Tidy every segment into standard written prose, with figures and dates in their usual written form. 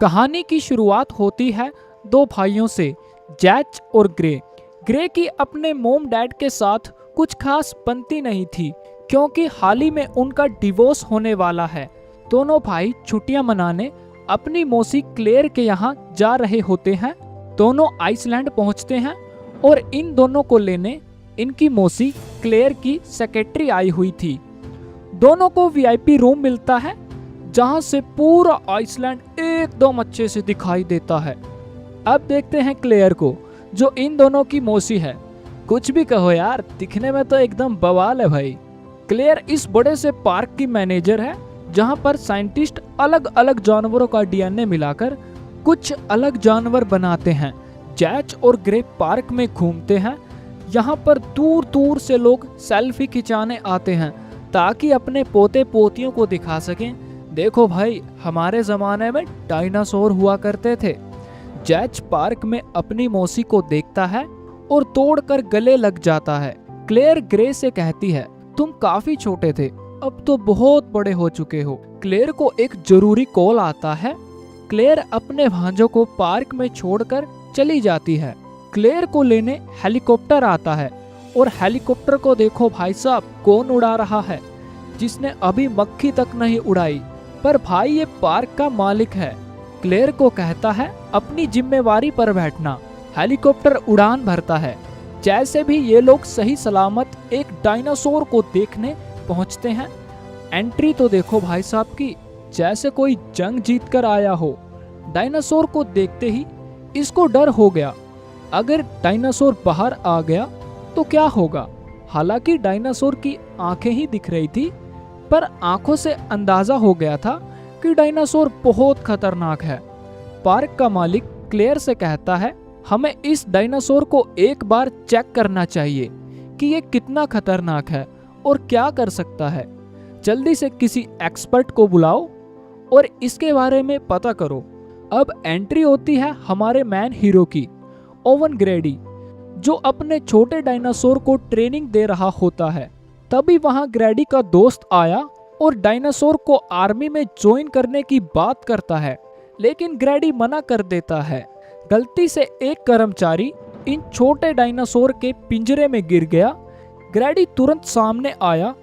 कहानी की शुरुआत होती है दो भाइयों से, जैच और ग्रे। ग्रे की अपने मोम डैड के साथ कुछ खास बनती नहीं थी क्योंकि हाल ही में उनका डिवोर्स होने वाला है। दोनों भाई छुट्टियां मनाने अपनी मौसी क्लेयर के यहाँ जा रहे होते हैं। दोनों आइसलैंड पहुंचते हैं और इन दोनों को लेने इनकी मौसी क्लेयर की सेक्रेटरी आई हुई थी। दोनों को वीआईपी रूम मिलता है जहां से पूरा आइसलैंड एकदम अच्छे से दिखाई देता है। अब देखते हैं क्लेयर को, जो इन दोनों की मौसी है। कुछ भी कहो यार, दिखने में तो एकदम बवाल है भाई। क्लेयर इस बड़े से पार्क की मैनेजर है जहां पर साइंटिस्ट अलग अलग जानवरों का डीएनए मिलाकर कुछ अलग जानवर बनाते हैं। जैच और ग्रे पार्क में घूमते हैं। यहाँ पर दूर दूर से लोग सेल्फी खिंचाने आते हैं ताकि अपने पोते पोतियों को दिखा सकें, देखो भाई हमारे जमाने में डायनासोर हुआ करते थे। जैच पार्क में अपनी मौसी को देखता है और तोड़कर गले लग जाता है। क्लेयर ग्रे से कहती है, तुम काफी छोटे थे, अब तो बहुत बड़े हो चुके हो। क्लेयर को एक जरूरी कॉल आता है। क्लेयर अपने भांजों को पार्क में छोड़कर चली जाती है। क्लेयर को लेने हेलीकॉप्टर आता है और हेलीकॉप्टर को देखो भाई साहब, कौन उड़ा रहा है, जिसने अभी मक्खी तक नहीं उड़ाई। पर भाई ये पार्क का मालिक है। क्लेयर को कहता है अपनी जिम्मेवारी पर बैठना। हेलीकॉप्टर उड़ान भरता है। जैसे भी ये लोग सही सलामत एक डायनासोर को देखने पहुंचते हैं। एंट्री तो देखो भाई साहब की, जैसे कोई जंग जीत कर आया हो। डायनासोर को देखते ही इसको डर हो गया, अगर डायनासोर बाहर आ गया तो क्या होगा। हालांकि डायनासोर की आंखें ही दिख रही थी, पर आंखों से अंदाजा हो गया था कि डायनासोर बहुत खतरनाक है। पार्क का मालिक क्लेयर से कहता है, हमें इस डायनासोर को एक बार चेक करना चाहिए कि ये कितना खतरनाक है और क्या कर सकता है। जल्दी से किसी एक्सपर्ट को बुलाओ और इसके बारे में पता करो। अब एंट्री होती है हमारे मैन हीरो की, ओवन ग्रेडी, जो अपने छोटे डायनासोर को ट्रेनिंग दे रहा होता है। तभी वहां ग्रेडी का दोस्त आया और डायनासोर को आर्मी में ज्वाइन करने की बात करता है, लेकिन ग्रेडी मना कर देता है। गलती से एक कर्मचारी इन छोटे डायनासोर के पिंजरे में गिर गया। ग्रेडी तुरंत सामने आया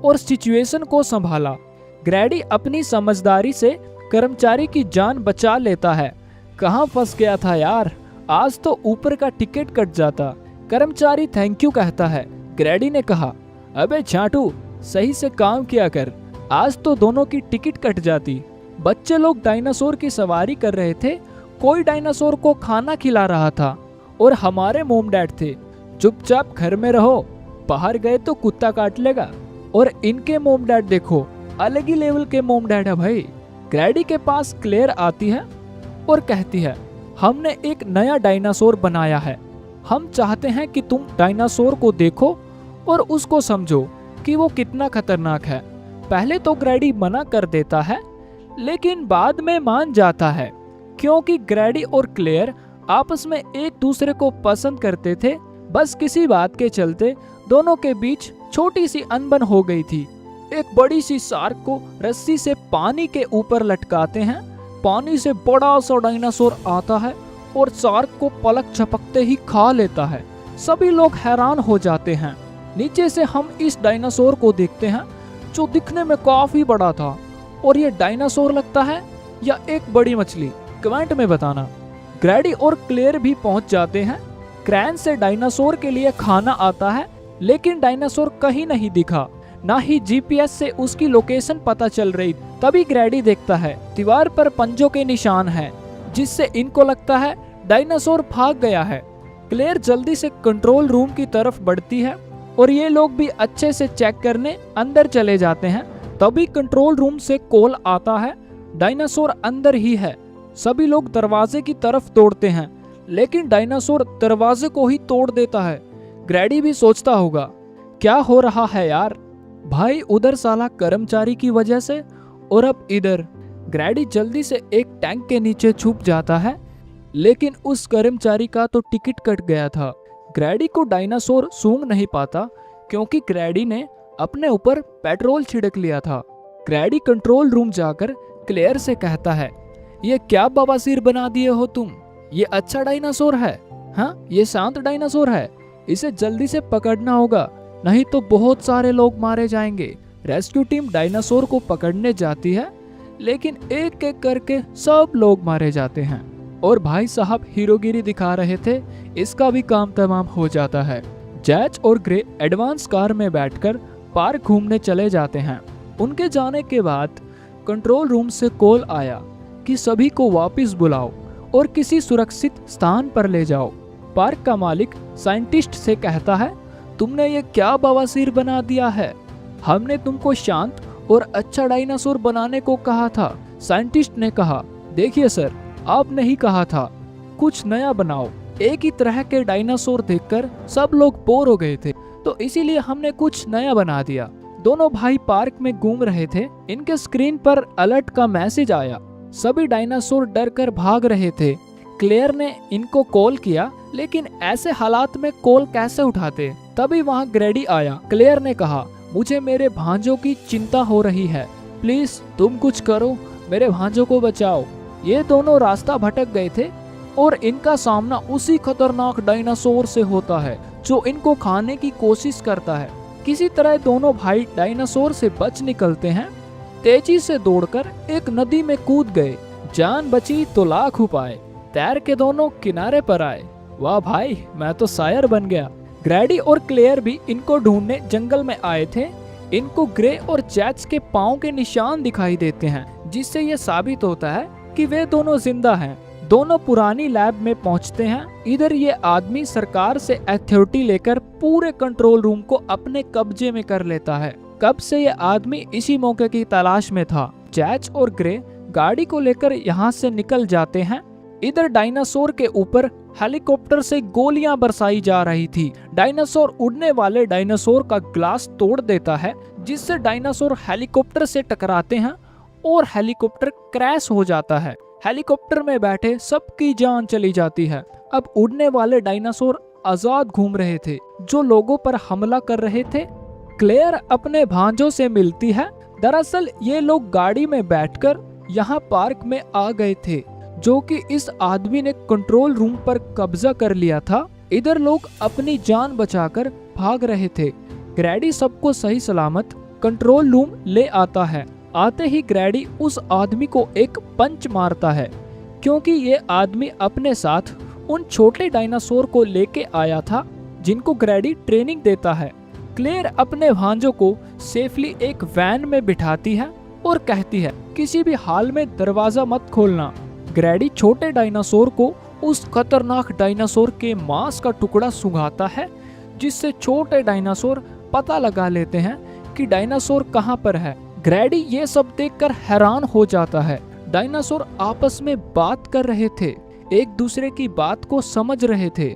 और सिचुएशन को संभाला। ग्रेडी अपनी समझदारी से कर्मचारी की जान बचा लेता है। कहाँ फंस गया था यार, आज तो ऊपर का टिकट कट जाता। कर्मचारी थैंक यू कहता है। ग्रेडी ने कहा, अबे छाटू, सही से काम किया कर, आज तो दोनों की टिकट कट जाती। बच्चे लोग डायनासोर की सवारी कर रहे थे, कोई डायनासोर को खाना खिला रहा था और हमारे मोम डैड थे, चुपचाप घर में रहो, बाहर गए तो कुत्ता काट लेगा। और इनके मोम डैड देखो, अलग ही लेवल के मोम डैड है भाई। ग्रेडी के पास क्लेयर आती है और कहती है, हमने एक नया डायनासोर बनाया है, हम चाहते हैं कि तुम डायनासोर को देखो और उसको समझो कि वो कितना खतरनाक है। पहले तो ग्रेडी मना कर देता है, लेकिन बाद में मान जाता है क्योंकि ग्रेडी और क्लेयर आपस में एक दूसरे को पसंद करते थे। बस किसी बात के चलते दोनों के बीच छोटी सी अनबन हो गई थी। एक बड़ी सी शार्क को रस्सी से पानी के ऊपर लटकाते हैं। पानी से बड़ा सा डायनासोर आता है और शार्क को पलक झपकते ही खा लेता है। सभी लोग हैरान हो जाते हैं। नीचे से हम इस डायनासोर को देखते हैं जो दिखने में काफी बड़ा था। और ये डायनासोर लगता है या एक बड़ी मछली, कमेंट में बताना। ग्रेडी और क्लेयर भी पहुंच जाते हैं। क्रैन से डायनासोर के लिए खाना आता है, लेकिन डायनासोर कहीं नहीं दिखा, ना ही जीपीएस से उसकी लोकेशन पता चल रही। तभी ग्रेडी देखता है दीवार पर पंजों के निशान हैं, जिससे इनको लगता है डायनासोर भाग गया है। क्लेयर जल्दी से कंट्रोल रूम की तरफ बढ़ती है और ये लोग भी अच्छे से चेक करने अंदर चले जाते हैं। तभी कंट्रोल रूम से कॉल आता है, डायनासोर अंदर ही है। सभी लोग दरवाजे की तरफ दौड़ते हैं, लेकिन डायनासोर दरवाजे को ही तोड़ देता है। ग्रेडी भी सोचता होगा, क्या हो रहा है यार भाई, उधर साला कर्मचारी की वजह से और अब इधर। ग्रेडी जल्दी से एक टैंक के नीचे छुप जाता है, लेकिन उस कर्मचारी का तो टिकट कट गया था। ग्रेडी को डायनासोर सूंघ नहीं पाता क्योंकि ग्रेडी ने अपने ऊपर पेट्रोल छिड़क लिया था। ग्रेडी कंट्रोल रूम जाकर क्लेयर से कहता है, ये क्या बवासीर बना दिए हो तुम? ये अच्छा डायनासोर है? हाँ, ये शांत डायनासोर है। इसे जल्दी से पकड़ना होगा, नहीं तो बहुत सारे लोग मारे जाएंगे। रेस्क्यू टीम डायनासोर को पकड़ने जाती है, लेकिन एक एक करके सब लोग मारे जाते हैं। और भाई साहब हीरोगिरी दिखा रहे थे, इसका भी काम तमाम हो जाता है। जैज और ग्रे एडवांस कार में बैठकर पार्क घूमने चले जाते हैं। उनके जाने के बाद कंट्रोल रूम से कॉल आया कि सभी को वापस बुलाओ और किसी सुरक्षित स्थान पर ले जाओ। पार्क का मालिक साइंटिस्ट से कहता है, तुमने ये क्या बवासीर बना दिया है? हमने तुमको शांत और अच्छा डायनासोर बनाने को कहा था। साइंटिस्ट ने कहा, देखिए सर, आपने ही कहा था कुछ नया बनाओ। एक ही तरह के डायनासोर देखकर सब लोग बोर हो गए थे, तो इसीलिए हमने कुछ नया बना दिया। दोनों भाई पार्क में घूम रहे थे, इनके स्क्रीन पर अलर्ट का मैसेज आया। सभी डायनासोर डर कर भाग रहे थे। क्लेयर ने इनको कॉल किया, लेकिन ऐसे हालात में कॉल कैसे उठाते? तभी वहाँ ग्रैडी आया। क्लेयर ने कहा, मुझे मेरे भांजों की चिंता हो रही है, प्लीज तुम कुछ करो, मेरे भांजों को बचाओ। ये दोनों रास्ता भटक गए थे और इनका सामना उसी खतरनाक डायनासोर से होता है जो इनको खाने की कोशिश करता है। किसी तरह दोनों भाई डायनासोर से बच निकलते हैं। तेजी से दौड़कर एक नदी में कूद गए। जान बची तो लाख उपाय। तैर के दोनों किनारे पर आए। वाह भाई, मैं तो शायर बन गया। ग्रैडी और क्लेयर भी इनको ढूंढने जंगल में आए थे। इनको ग्रे और जैज के पाँव के निशान दिखाई देते हैं, जिससे ये साबित होता है कि वे दोनों जिंदा हैं। दोनों पुरानी लैब में पहुंचते हैं। इधर ये आदमी सरकार से अथॉरिटी लेकर पूरे कंट्रोल रूम को अपने कब्जे में कर लेता है। कब से ये आदमी इसी मौके की तलाश में था। जैज और ग्रे गाड़ी को लेकर यहाँ से निकल जाते हैं। इधर डायनासोर के ऊपर हेलीकॉप्टर से गोलियां बरसाई जा रही थी। डायनासोर उड़ने वाले डायनासोर का ग्लास तोड़ देता है, जिससे डायनासोर हेलीकॉप्टर से टकराते हैं और हेलीकॉप्टर क्रैश हो जाता है। हेलीकॉप्टर में बैठे सबकी जान चली जाती है। अब उड़ने वाले डायनासोर आजाद घूम रहे थे, जो लोगों पर हमला कर रहे थे। क्लेयर अपने भांजों से मिलती है। दरअसल ये लोग गाड़ी में बैठकर यहाँ पार्क में आ गए थे, जो कि इस आदमी ने कंट्रोल रूम पर कब्जा कर लिया था। इधर लोग अपनी जान बचाकर भाग रहे थे। ग्रैडी सबको सही सलामत कंट्रोल रूम ले आता है। आते ही ग्रैडी उस आदमी को एक पंच मारता है, क्योंकि ये आदमी अपने साथ उन छोटे डायनासोर को लेके आया था जिनको ग्रैडी ट्रेनिंग देता है। क्लेयर अपने भांजों को सेफली एक वैन में बिठाती है और कहती है, किसी भी हाल में दरवाजा मत खोलना। ग्रैडी छोटे डायनासोर को उस खतरनाक डायनासोर के मांस का टुकड़ा सुंघाता है, जिससे छोटे डायनासोर पता लगा लेते हैं कि डायनासोर कहाँ पर है। ग्रैडी ये सब देखकर हैरान हो जाता है। डायनासोर आपस में बात कर रहे थे, एक दूसरे की बात को समझ रहे थे।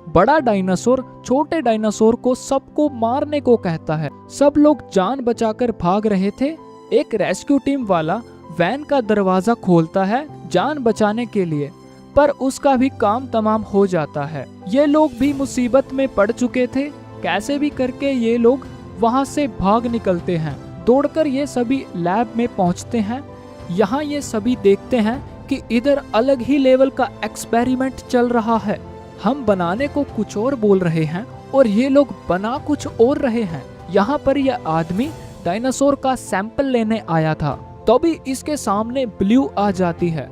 बड़ा डायनासोर छोटे डायनासोर को सबको मारने को कहता है। सब लोग जान बचाकर भाग रहे थे। एक रेस्क्यू टीम वाला वैन का दरवाजा खोलता है जान बचाने के लिए, पर उसका भी काम तमाम हो जाता है। ये लोग भी मुसीबत में पड़ चुके थे। कैसे भी करके ये लोग वहां से भाग निकलते हैं। दौड़कर ये सभी लैब में पहुंचते हैं। यहाँ ये सभी देखते हैं कि इधर अलग ही लेवल का एक्सपेरिमेंट चल रहा है। हम बनाने को कुछ और बोल रहे हैं और ये लोग बना कुछ और रहे हैं। यहाँ पर यह आदमी डायनासोर का सैंपल लेने आया था, तभी इसके सामने ब्लू आ जाती है।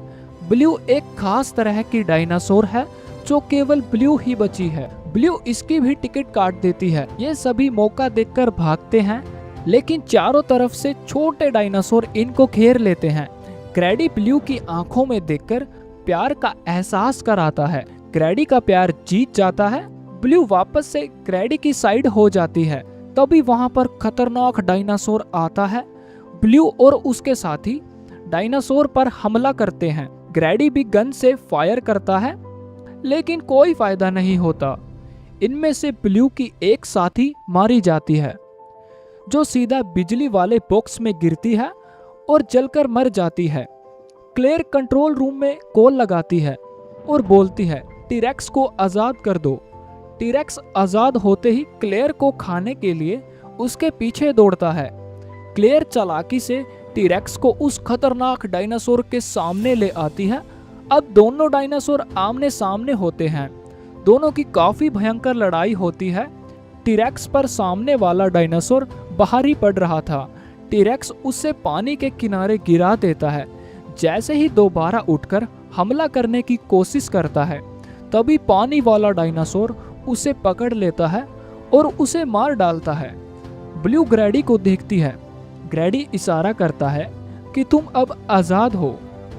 ब्लू एक खास तरह की डायनासोर है जो केवल ब्लू ही बची है। ब्लू इसकी भी टिकट काट देती है। ये सभी मौका देखकर भागते हैं, लेकिन चारों तरफ से छोटे डायनासोर इनको घेर लेते हैं। ग्रैडी ब्लू की आंखों में देखकर प्यार का एहसास कराता है। ग्रैडी का प्यार जीत जाता है। ब्लू वापस से ग्रैडी की साइड हो जाती है। तभी वहां पर खतरनाक डायनासोर आता है। ब्लू और उसके साथी डायनासोर पर हमला करते हैं। ग्रैडी भी गन से फायर करता है, लेकिन कोई फायदा नहीं होता। इनमें से ब्लू की एक साथी मारी जाती है, जो सीधा बिजली वाले बॉक्स में गिरती है और जलकर मर जाती है। क्लेयर कंट्रोल रूम में कॉल लगाती है और बोलती है, टीरेक्स को आजाद कर दो। टीरेक्स आजाद होते ही क्लेयर को खाने के लिए उसके पीछे दौड़ता है। क्लेयर चालाकी से टीरेक्स को उस खतरनाक डायनासोर के सामने ले आती है। अब दोनों डायनासोर आमने सामने होते हैं। दोनों की काफी भयंकर लड़ाई होती है। टीरेक्स पर सामने वाला डायनासोर भारी पड़ रहा था। टीरेक्स उसे पानी के किनारे गिरा देता है। जैसे ही दोबारा उठकर हमला करने की कोशिश करता है, तभी पानी वाला डायनासोर उसे पकड़ लेता है और उसे मार डालता है। ब्लू ग्रैडी को देखती है। ग्रैडी इशारा करता है कि तुम अब आजाद हो।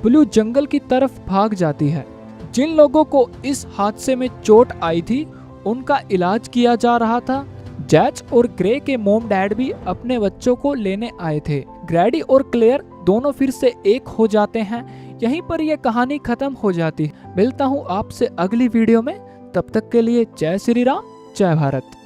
ब्लू जंगल की तरफ भाग जाती है। जिन लोगों को इस हादसे में चोट आई थी उनका इलाज किया जा रहा था। जैच और ग्रे के मॉम डैड भी अपने बच्चों को लेने आए थे। ग्रैडी और क्लेयर दोनों फिर से एक हो जाते हैं। यहीं पर यह कहानी खत्म हो जाती है। मिलता हूँ आपसे अगली वीडियो में। तब तक के लिए जय श्री राम, जय भारत।